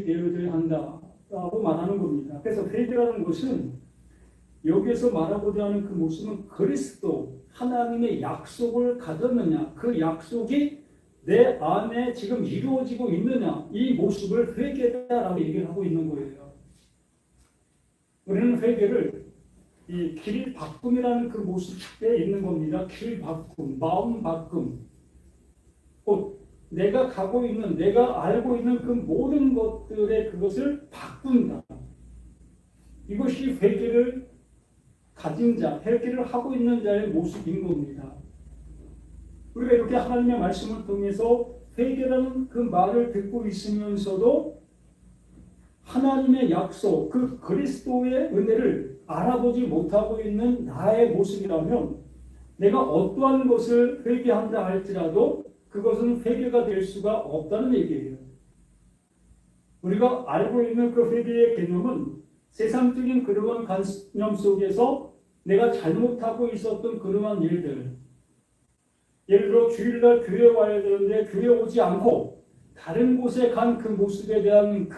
되어져야 한다라고 말하는 겁니다. 그래서 회개라는 것은 여기에서 말하고자 하는 그 모습은 그리스도 하나님의 약속을 가졌느냐, 그 약속이 내 안에 지금 이루어지고 있느냐, 이 모습을 회개다라고 얘기를 하고 있는 거예요. 우리는 회개를 이 길 바꿈이라는 그 모습에 있는 겁니다. 길 바꿈, 마음 바꿈. 곧 내가 가고 있는, 내가 알고 있는 그 모든 것들의 그것을 바꾼다. 이것이 회개를 가진 자, 회개를 하고 있는 자의 모습인 겁니다. 우리가 이렇게 하나님의 말씀을 통해서 회개라는 그 말을 듣고 있으면서도 하나님의 약속, 그 그리스도의 은혜를 알아보지 못하고 있는 나의 모습이라면 내가 어떠한 것을 회개한다 할지라도 그것은 회개가 될 수가 없다는 얘기예요. 우리가 알고 있는 그 회개의 개념은 세상적인 그러한 관념 속에서 내가 잘못하고 있었던 그러한 일들, 예를 들어 주일날 교회 와야 되는데 교회 오지 않고 다른 곳에 간 그 모습에 대한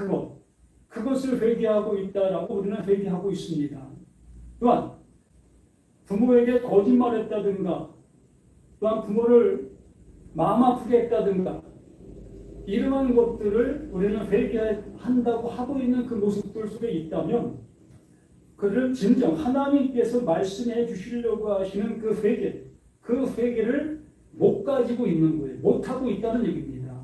그것을 회개하고 있다라고 우리는 회개하고 있습니다. 또한 부모에게 거짓말했다든가, 또한 부모를 마음 아프게 했다든가, 이러한 것들을 우리는 회개한다고 하고 있는 그 모습들 속에 있다면 그를 진정 하나님께서 말씀해 주시려고 하시는 그 회개를 못 가지고 있는 거예요. 못하고 있다는 얘기입니다.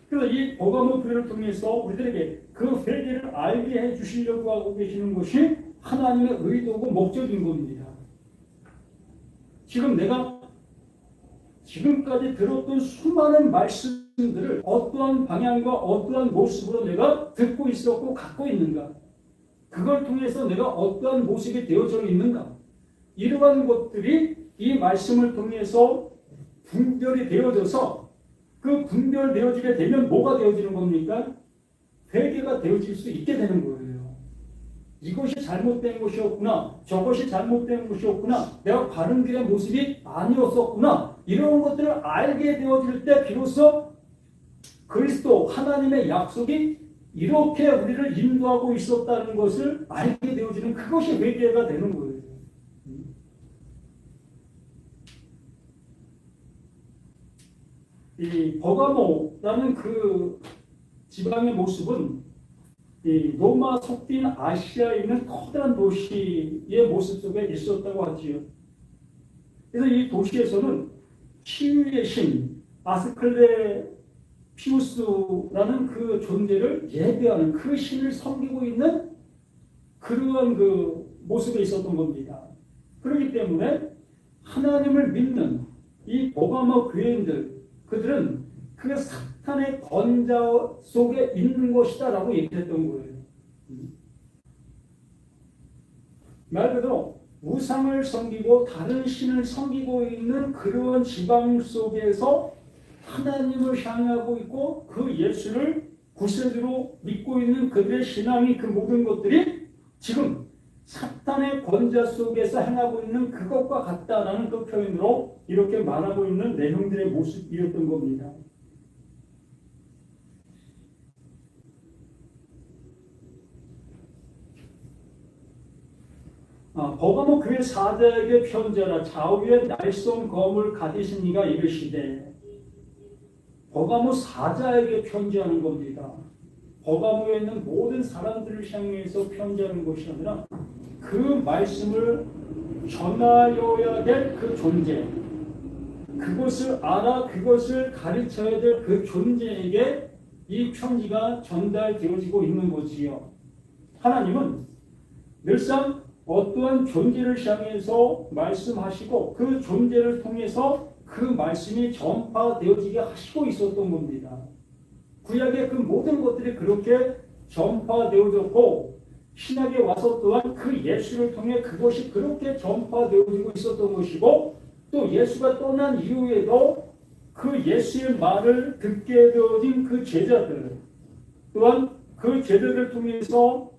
그래서 이 버가모 교회를 통해서 우리들에게 그 회개를 알게 해 주시려고 하고 계시는 것이 하나님의 의도고 목적인 겁니다. 지금 내가 지금까지 들었던 수많은 말씀들을 어떠한 방향과 어떠한 모습으로 내가 듣고 있었고 갖고 있는가? 그걸 통해서 내가 어떠한 모습이 되어져 있는가? 이러한 것들이 이 말씀을 통해서 분별이 되어져서 그 분별되어지게 되면 뭐가 되어지는 겁니까? 회개가 되어질 수 있게 되는 거예요. 이것이 잘못된 것이었구나, 저것이 잘못된 것이었구나, 내가 바른 길의 모습이 아니었었구나, 이런 것들을 알게 되어질 때 비로소 그리스도 하나님의 약속이 이렇게 우리를 인도하고 있었다는 것을 알게 되어지는 그것이 회개가 되는 거예요. 이 버가모라는 그 지방의 모습은 이 로마 속빈 아시아에 있는 커다란 도시의 모습 속에 있었다고 하지요. 그래서 이 도시에서는 치유의 신 아스클레피우스라는 그 존재를 예배하는 그 신을 섬기고 있는 그러한 그 모습에 있었던 겁니다. 그렇기 때문에 하나님을 믿는 이 버가모 교인들, 그들은 그 사탄의 권자 속에 있는 것이다 라고 얘기했던 거예요. 말 그대로 우상을 섬기고 다른 신을 섬기고 있는 그런 지방 속에서 하나님을 향하고 있고 그 예수를 구세주로 믿고 있는 그들의 신앙이 그 모든 것들이 지금 사탄의 권자 속에서 행하고 있는 그것과 같다라는 그 표현으로 이렇게 말하고 있는 내용들의 모습이었던 겁니다. 버가모 교회 사자에게 편지하라. 좌우에 날쌘 검을 가지신 이가 이르시되, 버가모 사자에게 편지하는 겁니다. 버가모에 있는 모든 사람들을 향해서 편지하는 것이 아니라 그 말씀을 전하여야 될 그 존재, 그것을 알아 그것을 가르쳐야 될 그 존재에게 이 편지가 전달되어지고 있는 거지요. 하나님은 늘상 어떠한 존재를 향해서 말씀하시고 그 존재를 통해서 그 말씀이 전파되어지게 하시고 있었던 겁니다. 구약의 그 모든 것들이 그렇게 전파되어졌고 신약에 와서 또한 그 예수를 통해 그것이 그렇게 전파되어지고 있었던 것이고, 또 예수가 떠난 이후에도 그 예수의 말을 듣게 되어진 그 제자들, 또한 그 제자들을 통해서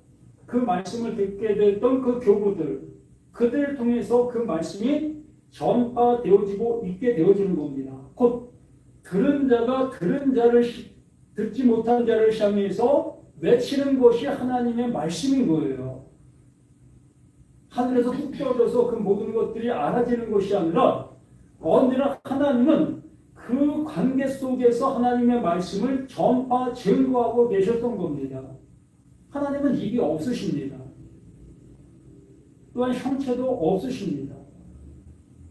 그 말씀을 듣게 됐던 그 교부들, 그들을 통해서 그 말씀이 전파되어지고 있게 되어지는 겁니다. 곧 들은 자가 들은 자를 듣지 못한 자를 향해서 외치는 것이 하나님의 말씀인 거예요. 하늘에서 뚝 떨어져서 그 모든 것들이 알아지는 것이 아니라 언제나 하나님은 그 관계 속에서 하나님의 말씀을 전파, 증거하고 계셨던 겁니다. 하나님은 입이 없으십니다. 또한 형체도 없으십니다.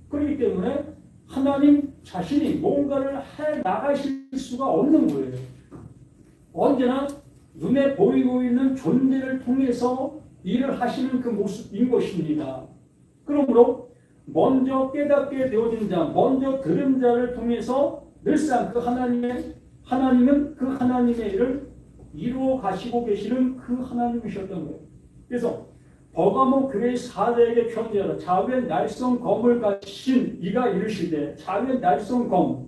그렇기 때문에 하나님 자신이 뭔가를 해 나가실 수가 없는 거예요. 언제나 눈에 보이고 있는 존재를 통해서 일을 하시는 그 모습인 것입니다. 그러므로 먼저 깨닫게 되어진 자, 먼저 들은 자를 통해서 늘상 그 하나님은 그 하나님의 일을 이루어 가시고 계시는 그 하나님이셨던 거예요. 그래서 버가모 교회 사대에게 편지하라. 자위의 날성 검을 가신 이가 이르시되, 자위의 날성 검.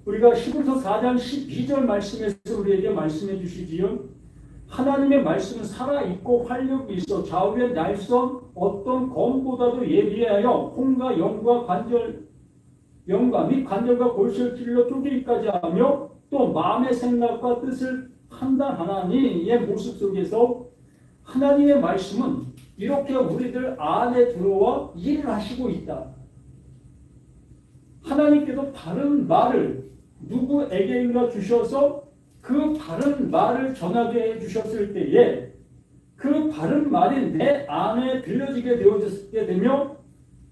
우리가 히브리서 4장 12절 말씀에서 우리에게 말씀해 주시지요. 하나님의 말씀은 살아있고 활력이 있어 좌우의 날선 어떤 검보다도 예리하여 혼과 영과 관절, 영과 및 관절과 골수를 찔러 쪼개기까지 하며 또 마음의 생각과 뜻을 판단하나니 의 모습 속에서 하나님의 말씀은 이렇게 우리들 안에 들어와 일을 하시고 있다. 하나님께서 바른 말을 누구에게인가 주셔서 그 바른 말을 전하게 해주셨을 때에 그 바른 말이 내 안에 들려지게 되어졌게 되며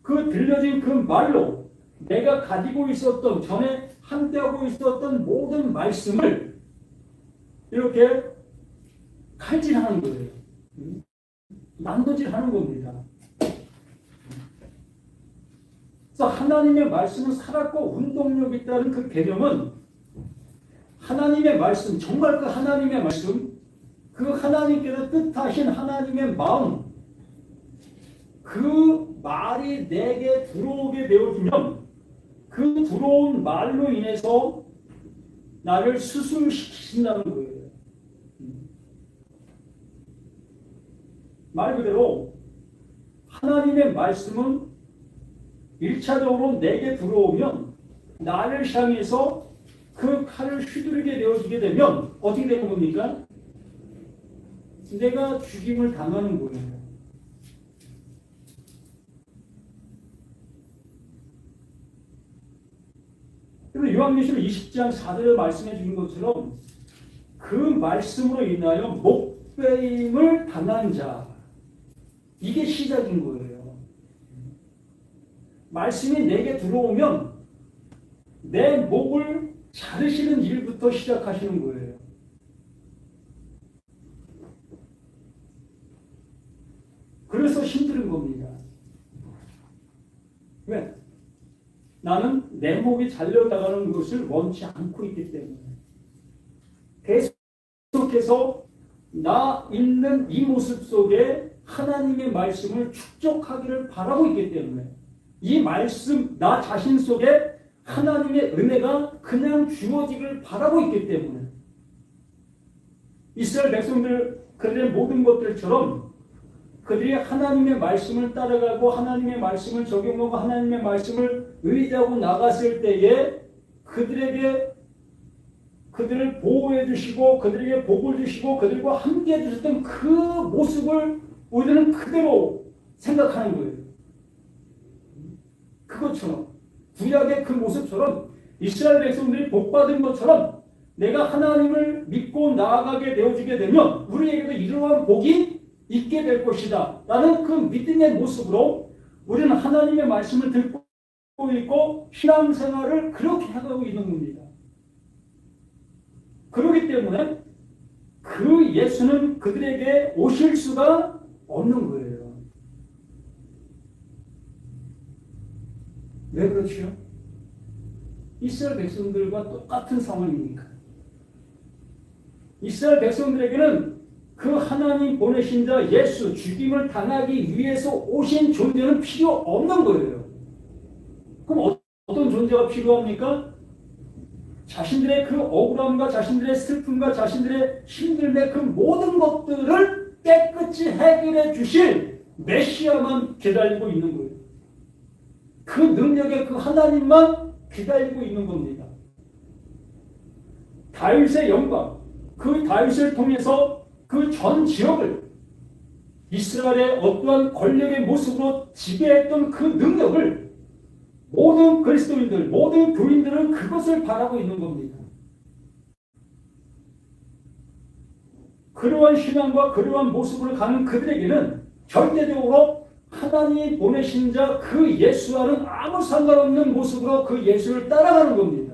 그 들려진 그 말로 내가 가지고 있었던 전에 함께하고 있었던 모든 말씀을 이렇게 칼질하는 거예요. 난도질하는 겁니다. 그래서 하나님의 말씀은 살았고 운동력이 있다는 그 개념은 하나님의 말씀, 정말 그 하나님의 말씀, 그 하나님께서 뜻하신 하나님의 마음, 그 말이 내게 들어오게 되어지면 그 들어온 말로 인해서 나를 수술시킨다는 거예요. 말 그대로 하나님의 말씀은 1차적으로 내게 들어오면 나를 향해서 그 칼을 휘두르게 되어지게 되면 어떻게 되는 겁니까? 내가 죽임을 당하는 거예요. 그래서 요한계시록 20장 4절에 말씀해 주신 것처럼 그 말씀으로 인하여 목배임을 당한 자, 이게 시작인 거예요. 말씀이 내게 들어오면 내 목을 자르시는 일부터 시작하시는 거예요. 그래서 힘든 겁니다. 왜? 나는 내 목이 잘려나가는 것을 원치 않고 있기 때문에. 계속해서 나 있는 이 모습 속에 하나님의 말씀을 축적하기를 바라고 있기 때문에 이 말씀, 나 자신 속에 하나님의 은혜가 그냥 주어지기를 바라고 있기 때문에 이스라엘 백성들 그들의 모든 것들처럼 그들이 하나님의 말씀을 따라가고 하나님의 말씀을 적용하고 하나님의 말씀을 의지하고 나갔을 때에 그들을 보호해 주시고 그들에게 복을 주시고 그들과 함께 해 주셨던 그 모습을 우리는 그대로 생각하는 거예요. 그것처럼 구약의 그 모습처럼 이스라엘 백성들이 복받은 것처럼 내가 하나님을 믿고 나아가게 되어지게 되면 우리에게도 이러한 복이 있게 될 것이다 라는 그 믿음의 모습으로 우리는 하나님의 말씀을 듣고 있고 신앙생활을 그렇게 하고 있는 겁니다. 그렇기 때문에 그 예수는 그들에게 오실 수가 없는 거예요. 왜 그렇죠? 이스라엘 백성들과 똑같은 상황이니까. 이스라엘 백성들에게는 그 하나님 보내신 자 예수, 죽임을 당하기 위해서 오신 존재는 필요 없는 거예요. 그럼 어떤 존재가 필요합니까? 자신들의 그 억울함과 자신들의 슬픔과 자신들의 힘듦의 그 모든 것들을 깨끗이 해결해 주실 메시아만 기다리고 있는 거예요. 그 능력의 그 하나님만 기다리고 있는 겁니다. 다윗의 영광, 그 다윗을 통해서 그 전 지역을 이스라엘의 어떠한 권력의 모습으로 지배했던 그 능력을 모든 그리스도인들, 모든 교인들은 그것을 바라고 있는 겁니다. 그러한 신앙과 그러한 모습으로 가는 그들에게는 절대적으로 하나님이 보내신 자 그 예수와는 아무 상관없는 모습으로 그 예수를 따라가는 겁니다.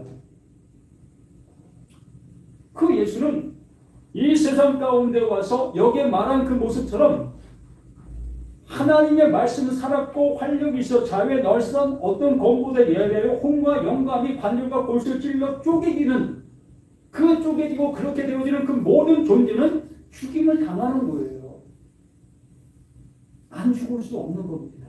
그 예수는 이 세상 가운데 와서 여기에 말한 그 모습처럼 하나님의 말씀을 살았고 활력이 있어 자유의 널선 어떤 검보다 예배로 홍과 영감이 관절과 골수를 찔러 쪼개기는 그 쪼개지고 그렇게 되어지는 그 모든 존재는 죽임을 당하는 거예요. 안 죽을 수 없는 겁니다.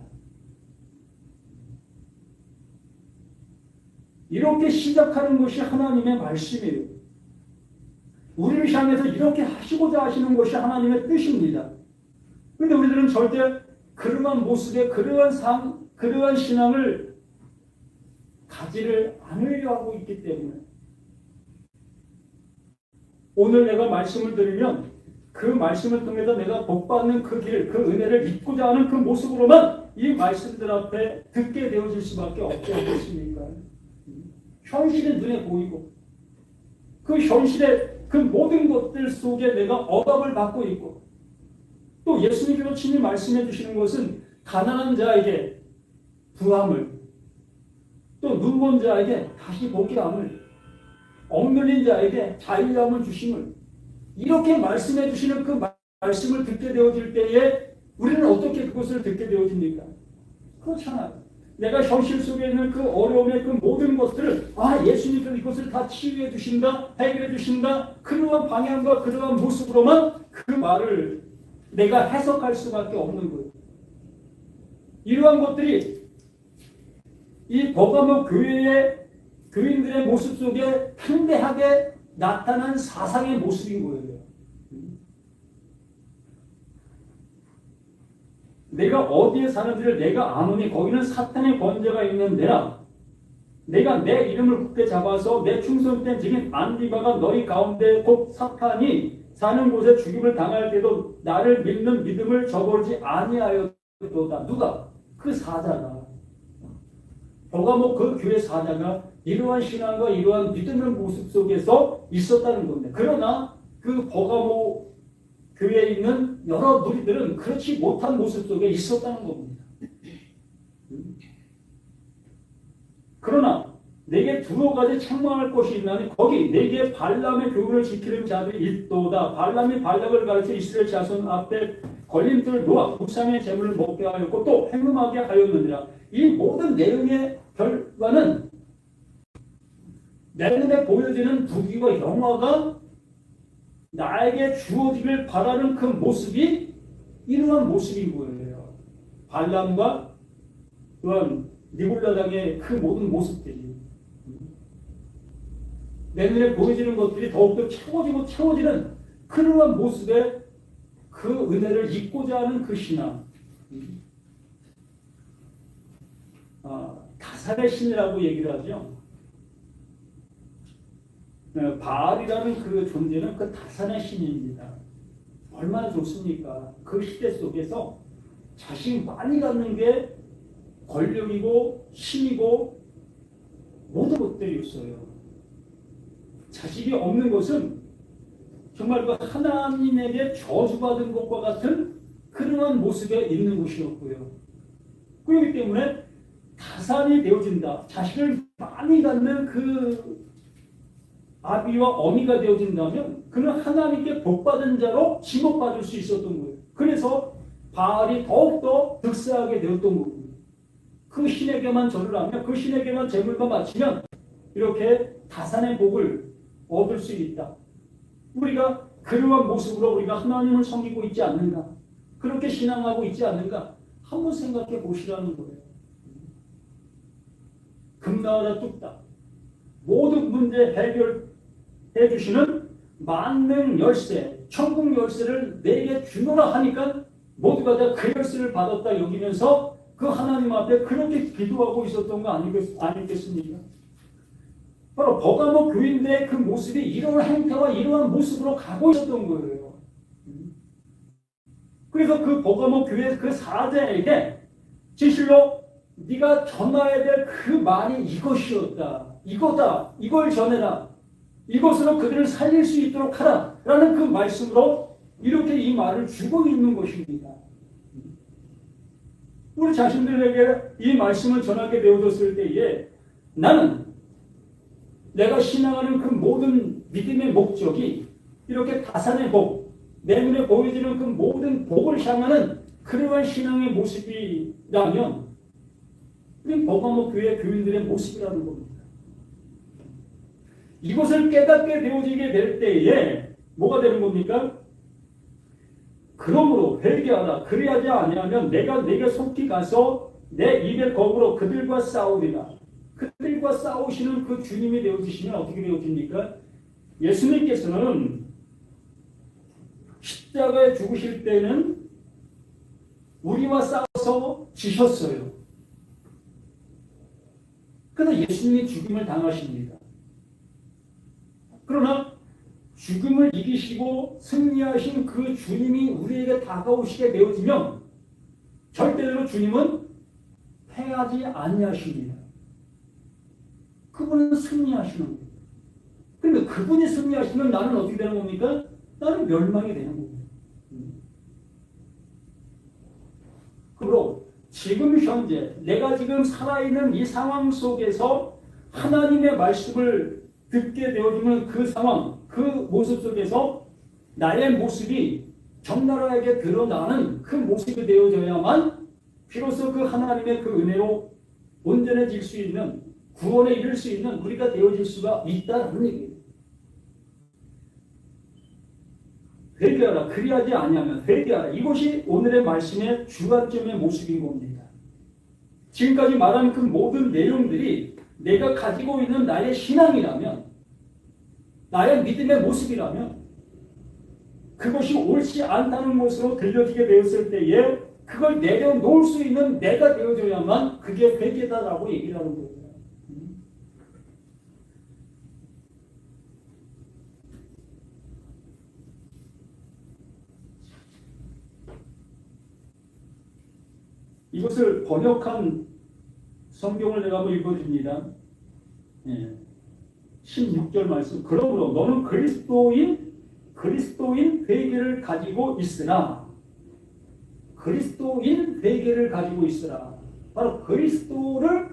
이렇게 시작하는 것이 하나님의 말씀이에요. 우리를 향해서 이렇게 하시고자 하시는 것이 하나님의 뜻입니다. 그런데 우리들은 절대 그러한 모습에 그러한 신앙을 가지를 않으려 하고 있기 때문에 오늘 내가 말씀을 들으면 그 말씀을 통해서 내가 복받는 그 길, 그 은혜를 잊고자 하는 그 모습으로만 이 말씀들 앞에 듣게 되어질 수밖에 없지 않겠습니까? 현실이 눈에 보이고 그 현실의 그 모든 것들 속에 내가 억압을 받고 있고 또 예수님께서 친히 말씀해 주시는 것은 가난한 자에게 부함을 또 눈먼 자에게 다시 보게 함을 억눌린 자에게 자유함을 주심을 이렇게 말씀해 주시는 그 말씀을 듣게 되어질 때에 우리는 어떻게 그것을 듣게 되어집니까? 그렇잖아요. 내가 현실 속에 있는 그 어려움의 그 모든 것들을 예수님께서 이것을 다 치유해 주신다, 해결해 주신다 그러한 방향과 그러한 모습으로만 그 말을 내가 해석할 수밖에 없는 거예요. 이러한 것들이 이 버가모 교회의 교인들의 모습 속에 팽배하게 나타난 사상의 모습인 거예요. 내가 어디에 사는지를 내가 아노니 거기는 사탄의 권세가 있는 데라. 내가 내 이름을 굳게 잡아서 내 충성된 증인 안디바가 너희 가운데 곧 사탄이 사는 곳에 죽임을 당할 때도 나를 믿는 믿음을 저버리지 아니하였도다. 누가? 그 사자가. 버가모 그 교회 사자가 이러한 신앙과 이러한 믿음의 모습 속에서 있었다는 겁니다. 그러나 그 버가모 교회에 있는 여러 무리들은 그렇지 못한 모습 속에 있었다는 겁니다. 그러나 내게 두어 가지 책망할 것이 있나니 거기 내게 발람의 교훈을 지키는 자들이 있도다. 발람이 발락을 가르쳐 이스라엘 자손 앞에 걸림돌을 놓아 우상의 재물을 먹게 하였고 또 행음하게 하였느니라. 이 모든 내용의 결과는 내 눈에 보여지는 부귀와 영화가 나에게 주어지길 바라는 그 모습이 이러한 모습인 거예요. 발람과 또한 니골라당의 그 모든 모습들이 내 눈에 보여지는 것들이 더욱더 채워지고 채워지는 그러한 모습에 그 은혜를 잊고자 하는 그 신앙. 다산의 신이라고 얘기를 하죠. 바알이라는 그 존재는 그 다산의 신입니다. 얼마나 좋습니까? 그 시대 속에서 자식이 많이 갖는 게 권력이고 힘이고 모든 것들이었어요. 자식이 없는 것은 정말 그 하나님에게 저주받은 것과 같은 그러한 모습에 있는 것이었고요. 그렇기 때문에 다산이 되어진다. 자식을 많이 갖는 그 아비와 어미가 되어진다면 그는 하나님께 복받은 자로 지목받을 수 있었던 거예요. 그래서 바알이 더욱더 득세하게 되었던 거고요. 그 신에게만 절을 하며 그 신에게만 제물과 바치면 이렇게 다산의 복을 얻을 수 있다. 우리가 그러한 모습으로 우리가 하나님을 섬기고 있지 않는가? 그렇게 신앙하고 있지 않는가? 한번 생각해 보시라는 거예요. 금나라 뚝딱 모든 문제 해결해 주시는 만능 열쇠, 천국 열쇠를 내게 주노라 하니까 모두가 다 그 열쇠를 받았다 여기면서 그 하나님 앞에 그렇게 기도하고 있었던 거 아니겠습니까? 바로 버가모 교인들의 그 모습이 이러한 행태와 이러한 모습으로 가고 있었던 거예요. 그래서 그 버가모 교회 그 사자에게 진실로 네가 전해야 될 그 말이 이것이었다. 이거다. 이걸 전해라. 이것으로 그들을 살릴 수 있도록 하라. 라는 그 말씀으로 이렇게 이 말을 주고 있는 것입니다. 우리 자신들에게 이 말씀을 전하게 되어졌을 때에 나는 내가 신앙하는 그 모든 믿음의 목적이 이렇게 다산의 복, 내 눈에 보여지는 그 모든 복을 향하는 그러한 신앙의 모습이라면 우리 버가모 교회 교인들의 모습이라는 겁니다. 이것을 깨닫게 되어지게 될 때에 뭐가 되는 겁니까? 그러므로 회개하라. 그리하지 아니하면 내가 네게 속히 가서 내 입의 겁으로 그들과 싸우리라. 그들과 싸우시는 그 주님이 되어지시면 어떻게 되어집니까? 예수님께서는 십자가에 죽으실 때는 우리와 싸워서 지셨어요. 그러나 예수님이 죽임을 당하십니다. 그러나 죽음을 이기시고 승리하신 그 주님이 우리에게 다가오시게 되어지면 절대로 주님은 패하지 아니하십니다. 그분은 승리하시는 거예요. 그런데 그분이 승리하시면 나는 어떻게 되는 겁니까? 나는 멸망이 되는 겁니다. 그러므로 지금 현재 내가 지금 살아있는 이 상황 속에서 하나님의 말씀을 듣게 되어지는 그 상황, 그 모습 속에서 나의 모습이 적나라하게 드러나는 그 모습이 되어져야만 비로소 그 하나님의 그 은혜로 온전해질 수 있는, 구원에 이를 수 있는 우리가 되어질 수가 있다는 얘기예요. 회개하라. 그리하지 아니하면 회개하라. 이것이 오늘의 말씀의 주관점의 모습인 겁니다. 지금까지 말한 그 모든 내용들이 내가 가지고 있는 나의 신앙이라면, 나의 믿음의 모습이라면 그것이 옳지 않다는 것으로 들려지게 되었을 때에 그걸 내려놓을 수 있는 내가 되어줘야만 그게 회개다라고 얘기를 하는 거예요. 이것을 번역한 성경을 내가 한번 읽어줍니다. 16절 말씀. 그러므로 너는 그리스도인 회개를 가지고 있으라. 그리스도인 회개를 가지고 있으라. 바로 그리스도를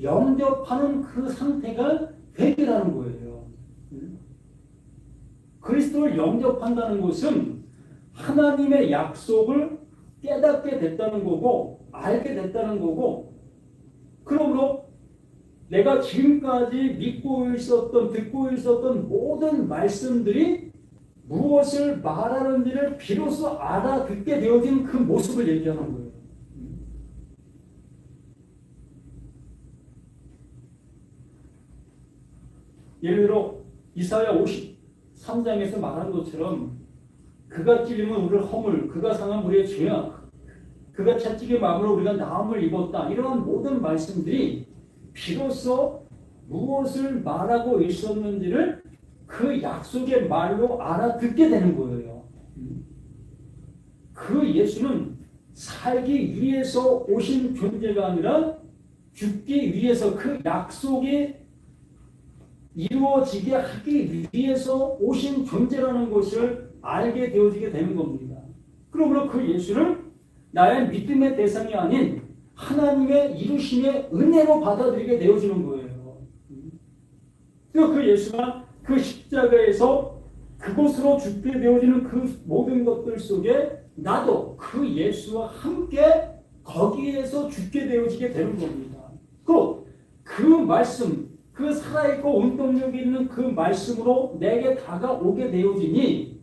영접하는 그 상태가 회개라는 거예요. 그리스도를 영접한다는 것은 하나님의 약속을 깨닫게 됐다는 거고, 알게 됐다는 거고, 그러므로 내가 지금까지 믿고 있었던, 듣고 있었던 모든 말씀들이 무엇을 말하는지를 비로소 알아듣게 되어진 그 모습을 얘기하는 거예요. 예를 들어 이사야 53장에서 말한 것처럼 그가 찔림은 우리를 허물, 그가 상한 우리의 죄악, 그가 채찍의 마음으로 우리가 나음을 입었다. 이러한 모든 말씀들이 비로소 무엇을 말하고 있었는지를 그 약속의 말로 알아듣게 되는 거예요. 그 예수는 살기 위해서 오신 존재가 아니라 죽기 위해서 그 약속이 이루어지게 하기 위해서 오신 존재라는 것을 알게 되어지게 되는 겁니다. 그러므로 그 예수를 나의 믿음의 대상이 아닌 하나님의 이루심의 은혜로 받아들이게 되어지는 거예요. 그 예수가 그 십자가에서 그곳으로 죽게 되어지는 그 모든 것들 속에 나도 그 예수와 함께 거기에서 죽게 되어지게 되는 겁니다. 그리고 그 말씀, 그 살아있고 운동력이 있는 그 말씀으로 내게 다가오게 되어지니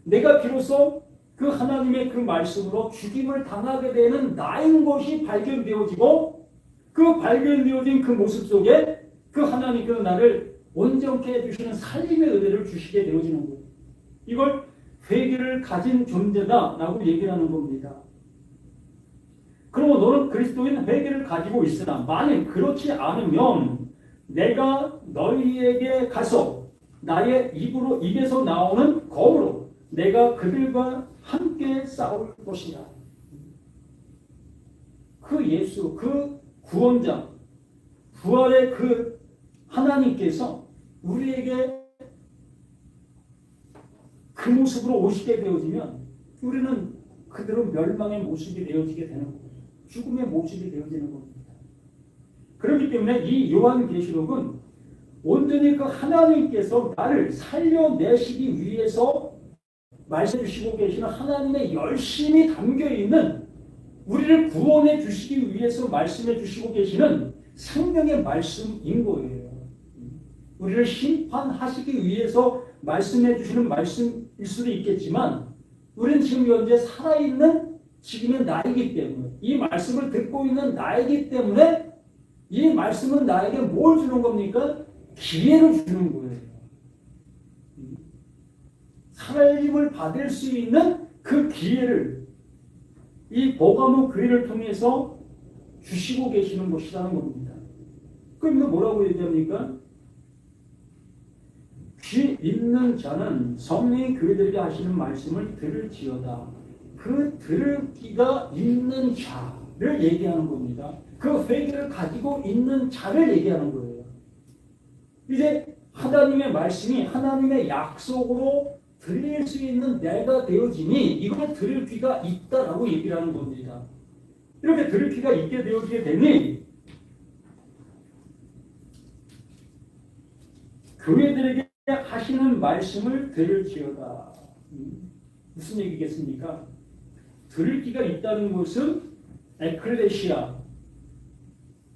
내가 비로소 그 하나님의 그 말씀으로 죽임을 당하게 되는 나인 것이 발견되어지고 그 발견되어진 그 모습 속에 그 하나님께서 나를 온전케 해주시는 살림의 은혜를 주시게 되어지는 거예요. 이걸 회개를 가진 존재다라고 얘기를 하는 겁니다. 그러면 너는 그리스도인 회개를 가지고 있으나 만일 그렇지 않으면 내가 너희에게 가서 나의 입에서 나오는 검으로 내가 그들과 함께 싸울 것이라. 그 예수, 그 구원자, 부활의 그 하나님께서 우리에게 그 모습으로 오시게 되어지면 우리는 그대로 멸망의 모습이 되어지게 되는 거예요. 죽음의 모습이 되어지는 겁니다. 그렇기 때문에 이 요한계시록은 온전히 그 하나님께서 나를 살려내시기 위해서 말씀해 주시고 계시는 하나님의 열심히 담겨있는, 우리를 구원해 주시기 위해서 말씀해 주시고 계시는 생명의 말씀인 거예요. 우리를 심판하시기 위해서 말씀해 주시는 말씀일 수도 있겠지만 우리는 지금 현재 살아있는 지금의 나이기 때문에, 이 말씀을 듣고 있는 나이기 때문에 이 말씀은 나에게 뭘 주는 겁니까? 기회를 주는 거예요. 살림을 받을 수 있는 그 기회를, 이 버가모 교회를 통해서 주시고 계시는 것이라는 겁니다. 그럼 뭐라고 얘기합니까? 귀 있는 자는 성령이 그들에게 하시는 말씀을 들을지어다. 그 들을 귀가 있는 자를 얘기하는 겁니다. 그 회개를 가지고 있는 자를 얘기하는 거예요. 이제 하나님의 말씀이 하나님의 약속으로 들릴 수 있는 내가 되어지니 이걸 들을 귀가 있다라고 얘기를 하는 겁니다. 이렇게 들을 귀가 있게 되어지게 되니 교회들에게 하시는 말씀을 들을지어다. 무슨 얘기겠습니까? 들을 귀가 있다는 것은 에클레시아,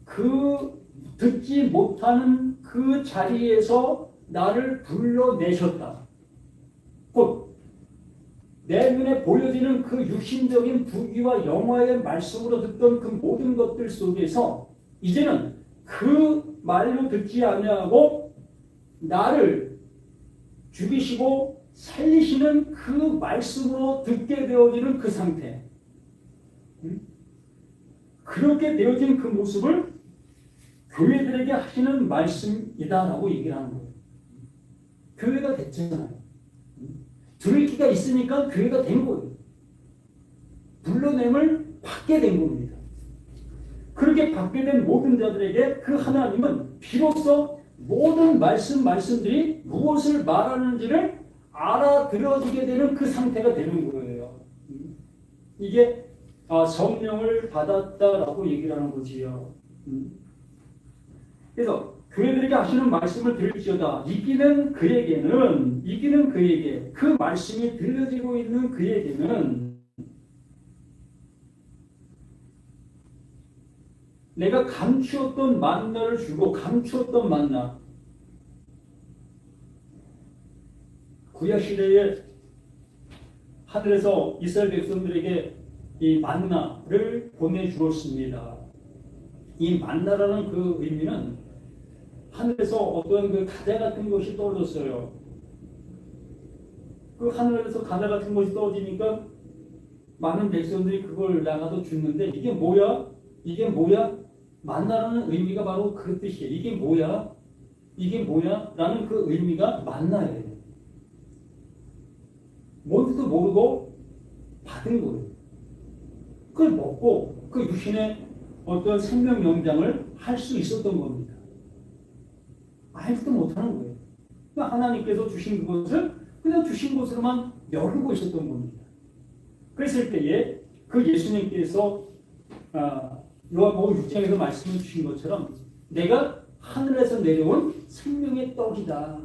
그 듣지 못하는 그 자리에서 나를 불러내셨다. 곧 내 눈에 보여지는 그 육신적인 부귀와 영화의 말씀으로 듣던 그 모든 것들 속에서 이제는 그 말로 듣지 아니하고 나를 죽이시고 살리시는 그 말씀으로 듣게 되어지는 그 상태, 그렇게 되어진 그 모습을 교회들에게 하시는 말씀이다라고 얘기를 하는 거예요. 교회가 됐잖아요. 들을 귀가 있으니까 교회가 된 거예요. 불러냄을 받게 된 겁니다. 그렇게 받게 된 모든 자들에게 그 하나님은 비로소 모든 말씀들이 무엇을 말하는지를 알아들어지게 되는 그 상태가 되는 거예요. 이게 성령을 받았다라고 얘기를 하는 거지요. 그래서 교회들에게 하시는 말씀을 들을지어다. 이기는 그에게, 그 말씀이 들려지고 있는 그에게는 내가 감추었던 만나를 주고, 감추었던 만나, 구약시대에 하늘에서 이스라엘 백성들에게 이 만나를 보내주었습니다. 이 만나라는 그 의미는 하늘에서 어떤 그 가자 같은 것이 떨어졌어요. 그 하늘에서 가자 같은 것이 떨어지니까 많은 백성들이 그걸 나가서 죽는데 이게 뭐야? 이게 뭐야? 만나라는 의미가 바로 그 뜻이에요. 이게 뭐야? 이게 뭐야? 라는 그 의미가 만나예요. 뭔지도 모르고 받은 거예요. 그걸 먹고 그 육신의 어떤 생명 영장을 할 수 있었던 겁니다. 알지도 못하는 거예요. 그러니까 하나님께서 주신 그것을 그냥 주신 것으로만 여르고 있었던 겁니다. 그랬을 때에 그 예수님께서 요한복음 6장에서 말씀해 주신 것처럼 내가 하늘에서 내려온 생명의 떡이다.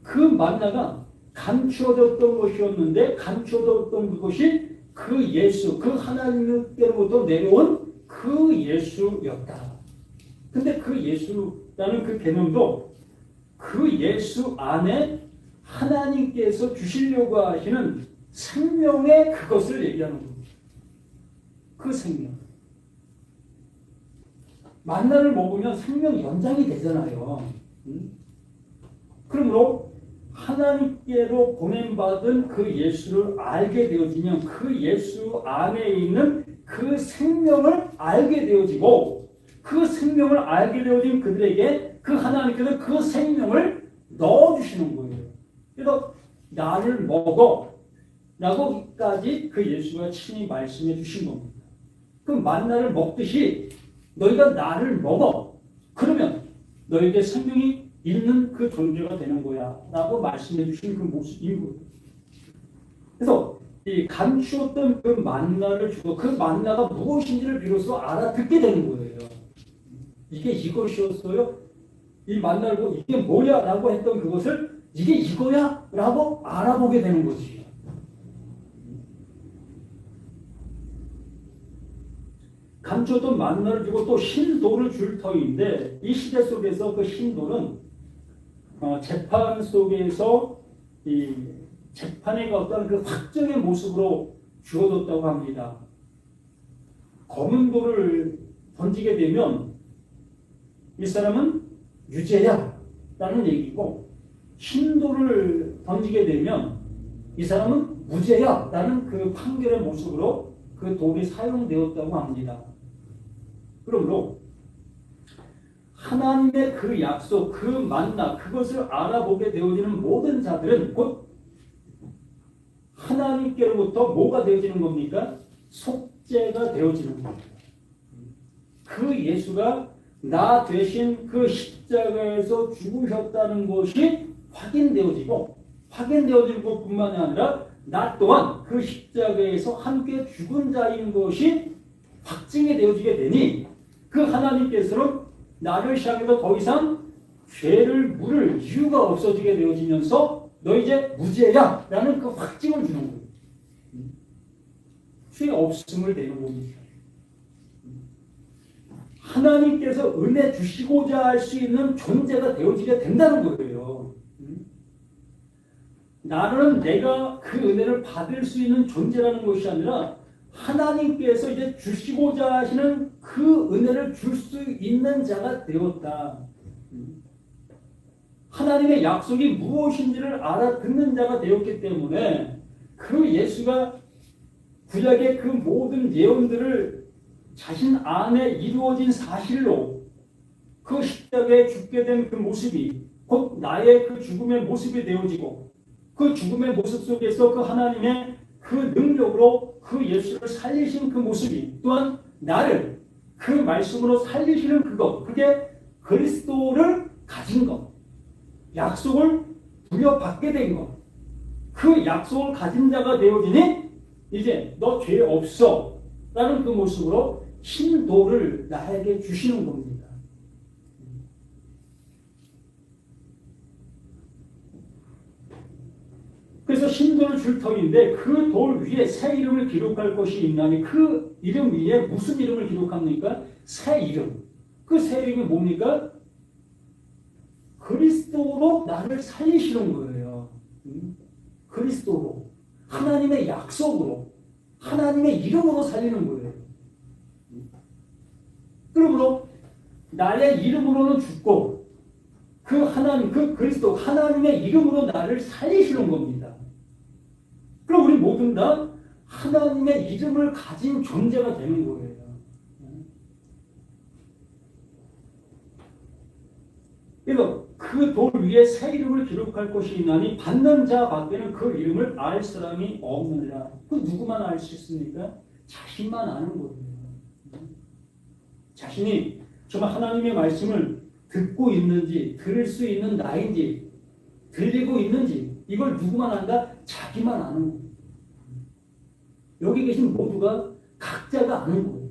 그 만나가 감추어졌던 것이었는데 감추어졌던 그것이 그 예수, 그 하나님께로부터 내려온 그 예수였다. 근데 그 예수라는 그 개념도 그 예수 안에 하나님께서 주시려고 하시는 생명의 그것을 얘기하는 겁니다. 그 생명. 만나를 먹으면 생명 연장이 되잖아요. 그러므로 하나님께로 보냄받은 그 예수를 알게 되어지면 그 예수 안에 있는 그 생명을 알게 되어지고 그 생명을 알게 되어진 그들에게 그 하나님께서 그 생명을 넣어주시는 거예요. 그래서 나를 먹어 라고까지 그 예수가 친히 말씀해 주신 겁니다. 그 만나를 먹듯이 너희가 나를 먹어. 그러면 너에게 생명이 있는 그 존재가 되는 거야 라고 말씀해 주신 그 모습인 거예요. 그래서 이 감추었던 그 만나를 주고 그 만나가 무엇인지를 비로소 알아듣게 되는 거예요. 이게 이것이었어요? 이 만나를 보고 이게 뭐야? 라고 했던 그것을 이게 이거야? 라고 알아보게 되는 거지. 감추었던 만나를 주고 또 흰돌을 줄 터인데 이 시대 속에서 그 흰돌은 재판 속에서 이 재판의 어떤 그 확정의 모습으로 주어졌다고 합니다. 검은 돌을 던지게 되면 이 사람은 유죄야 라는 얘기고 흰 돌을 던지게 되면 이 사람은 무죄야 라는 그 판결의 모습으로 그 돌이 사용되었다고 합니다. 그러므로 하나님의 그 약속, 그 만나, 그것을 알아보게 되어지는 모든 자들은 곧 하나님께로부터 뭐가 되어지는 겁니까? 속죄가 되어지는 겁니다. 그 예수가 나 대신 그 십자가에서 죽으셨다는 것이 확인되어지고 확인되어질 것뿐만 아니라 나 또한 그 십자가에서 함께 죽은 자인 것이 확증이 되어지게 되니 그 하나님께서는 나를 향해서 더 이상 죄를 물을 이유가 없어지게 되어지면서 너 이제 무죄야 라는 그 확증을 주는 거예요. 죄 없음을 내는 겁니다. 하나님께서 은혜 주시고자 할 수 있는 존재가 되어지게 된다는 거예요. 나는 내가 그 은혜를 받을 수 있는 존재라는 것이 아니라 하나님께서 이제 주시고자 하시는 그 은혜를 줄 수 있는 자가 되었다. 하나님의 약속이 무엇인지를 알아듣는 자가 되었기 때문에 그 예수가 구약의 그 모든 예언들을 자신 안에 이루어진 사실로 그 십자가에 죽게 된 그 모습이 곧 나의 그 죽음의 모습이 되어지고 그 죽음의 모습 속에서 그 하나님의 그 능력으로 그 예수를 살리신 그 모습이 또한 나를 그 말씀으로 살리시는 그것, 그게 그리스도를 가진 것, 약속을 부여받게 된 것, 그 약속을 가진 자가 되어지니 이제 너 죄 없어 라는 그 모습으로 흰 돌을 나에게 주시는 겁니다. 그래서 흰 돌을 줄 터인데 그 돌 위에 새 이름을 기록할 것이 있나니 그 이름 위에 무슨 이름을 기록합니까? 새 이름. 그 새 이름이 뭡니까? 그리스도로 나를 살리시는 거예요. 그리스도로. 하나님의 약속으로. 하나님의 이름으로 살리는 거예요. 그러므로 나의 이름으로는 죽고 그 하나님, 그 그리스도 하나님의 이름으로 나를 살리시는 겁니다. 그럼 우리 모든 다 하나님의 이름을 가진 존재가 되는 거예요. 그래서 그 돌 위에 새 이름을 기록할 것이 있나니 받는 자 밖에는 그 이름을 알 사람이 없느니라. 그 누구만 알 수 있습니까? 자신만 아는 거예요. 자신이 정말 하나님의 말씀을 듣고 있는지, 들을 수 있는 나인지, 들리고 있는지, 이걸 누구만 안다? 자기만 아는 거예요. 여기 계신 모두가 각자가 아는 거예요.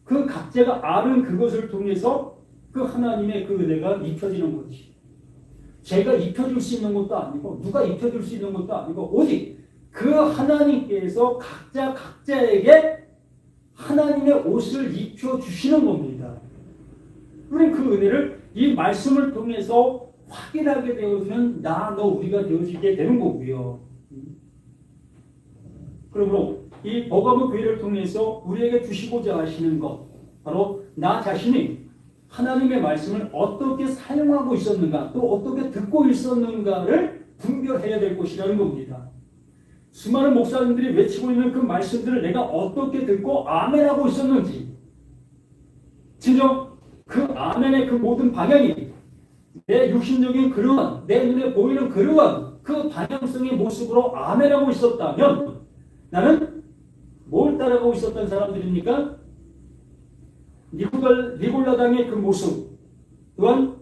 그 각자가 아는 그것을 통해서 그 하나님의 그 은혜가 입혀지는 거지. 제가 입혀줄 수 있는 것도 아니고, 누가 입혀줄 수 있는 것도 아니고, 오직 그 하나님께서 각자에게 하나님의 옷을 입혀주시는 겁니다. 우리 그 은혜를 이 말씀을 통해서 확인하게 되어지는 나, 너, 우리가 되어지게 되는 거고요. 그러므로 이 버가모 교회를 통해서 우리에게 주시고자 하시는 것, 바로 나 자신이 하나님의 말씀을 어떻게 사용하고 있었는가, 또 어떻게 듣고 있었는가를 분별해야 될 것이라는 겁니다. 수많은 목사님들이 외치고 있는 그 말씀들을 내가 어떻게 듣고 아멘하고 있었는지, 진정 그 아멘의 그 모든 방향이 내 육신적인 그러한 내 눈에 보이는 그러한 그 방향성의 모습으로 아멘하고 있었다면 나는 뭘 따라가고 있었던 사람들입니까? 니골라당의 그 모습 또한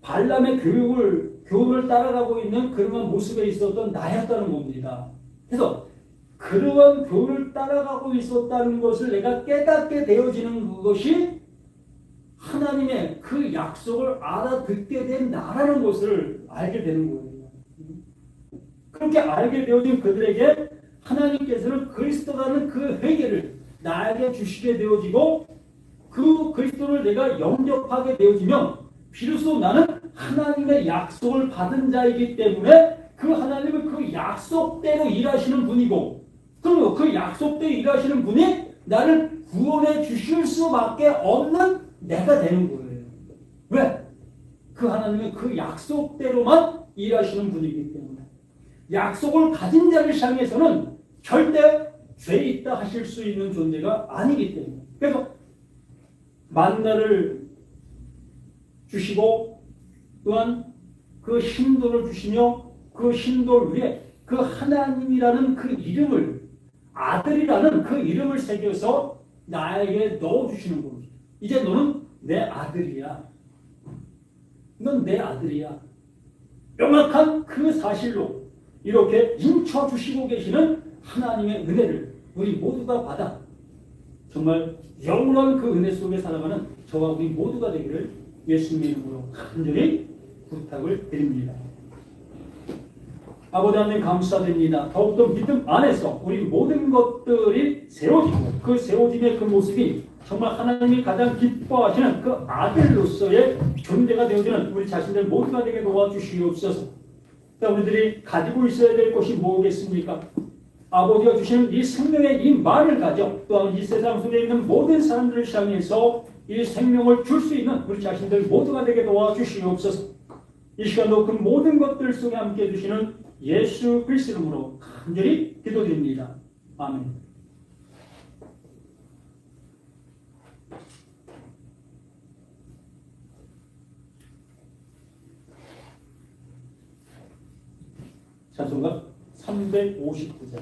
발람의 교훈을 따라가고 있는 그러한 모습에 있었던 나였다는 겁니다. 그래서 그러한 교훈을 따라가고 있었다는 것을 내가 깨닫게 되어지는 그것이 하나님의 그 약속을 알아듣게 된 나라는 것을 알게 되는 거예요. 그렇게 알게 되어진 그들에게 하나님께서는 그리스도라는 그 회개를 나에게 주시게 되어지고 그 그리스도를 내가 영접하게 되어지면 비로소 나는 하나님의 약속을 받은 자이기 때문에 그 하나님은 그 약속대로 일하시는 분이고 그리고 그 약속대로 일하시는 분이 나를 구원해 주실 수밖에 없는 내가 되는 거예요. 왜? 그 하나님은 그 약속대로만 일하시는 분이기 때문에 약속을 가진 자를 향해서는 절대 죄 있다 하실 수 있는 존재가 아니기 때문에 그래서 만나를 주시고 또한 그 신도를 주시며 그 신도 위에 그 하나님이라는 그 이름을 아들이라는 그 이름을 새겨서 나에게 넣어주시는 겁니다. 이제 너는 내 아들이야. 넌 내 아들이야. 명확한 그 사실로 이렇게 인쳐주시고 계시는 하나님의 은혜를 우리 모두가 받아 정말 영원한 그 은혜 속에 살아가는 저와 우리 모두가 되기를 예수님의 이름으로 간절히 부탁을 드립니다. 아버지 하나님 감사드립니다. 더욱더 믿음 안에서 우리 모든 것들이 세워지고 그 세워짐의 그 모습이 정말 하나님이 가장 기뻐하시는 그 아들로서의 존재가 되어지는 우리 자신들 모두가 되게 도와주시옵소서. 우리들이 가지고 있어야 될 것이 뭐겠습니까? 아버지가 주시는 이 생명의 이 말을 가져 또한 이 세상 속에 있는 모든 사람들을 향해서 이 생명을 줄 수 있는 우리 자신들 모두가 되게 도와주시옵소서. 이 시간도 그 모든 것들 속에 함께 해주시는 예수 그리스도 이름으로 간절히 기도드립니다. 아멘. 찬송가 359장